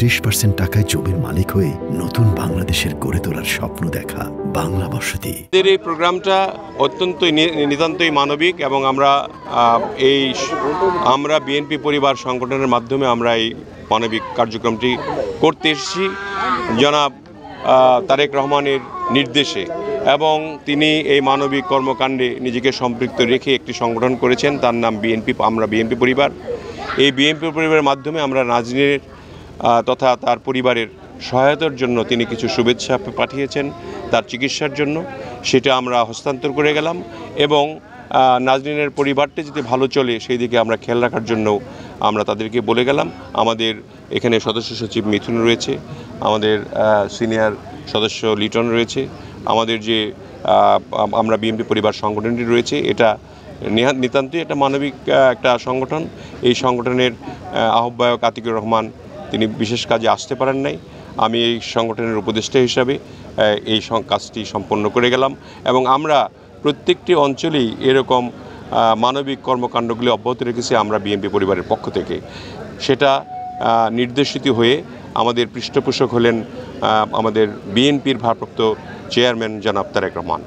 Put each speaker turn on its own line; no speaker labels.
30% টাকায় জমির মালিক হয়ে নতুন বাংলাদেশের গড়ে তোলার স্বপ্ন দেখা বাংলা বসতি।
এই প্রোগ্রামটা অত্যন্ত নিতান্তই মানবিক এবং আমরা বিএনপি পরিবার সংগঠনের মাধ্যমে আমরা এই মানবিক কার্যক্রমটি করতে এসেছি জনাব তারেক রহমানের নির্দেশে, এবং তিনি এই মানবিক কর্মকাণ্ডে নিজেকে সম্পৃক্ত রেখে একটি সংগঠন করেছেন, তার নাম বিএনপি। আমরা বিএনপি পরিবার, এই বিএনপি পরিবারের মাধ্যমে আমরা নাজনীনের তথা তার পরিবারের সহায়তার জন্য তিনি কিছু শুভেচ্ছা পাঠিয়েছেন তার চিকিৎসার জন্য, সেটা আমরা হস্তান্তর করে গেলাম। এবং নাজনীনের পরিবারটি যদি ভালো চলে সেই দিকে আমরা খেয়াল রাখার জন্য আমরা তাদেরকে বলে গেলাম। আমাদের এখানে সদস্য সচিব মিথুন রয়েছে, আমাদের সিনিয়র সদস্য লিটন রয়েছে, আমাদের যে আমরা বিএনপি পরিবার সংগঠনটি রয়েছে, এটা নিতান্তই একটা মানবিক একটা সংগঠন। এই সংগঠনের আহ্বায়ক আতিকুর রহমান তিনি বিশেষ কাজে আসতে পারেন নাই, আমি এই সংগঠনের উপদেষ্টা হিসাবে এই কাজটি সম্পন্ন করে গেলাম। এবং আমরা প্রত্যেকটি অঞ্চলেই এরকম মানবিক কর্মকাণ্ডগুলি অব্যাহত রেখেছি আমরা বিএনপি পরিবারের পক্ষ থেকে। সেটা নির্দেশিত হয়ে আমাদের পৃষ্ঠপোষক হলেন আমাদের বিএনপির ভারপ্রাপ্ত চেয়ারম্যান জনাব তারেক রহমান।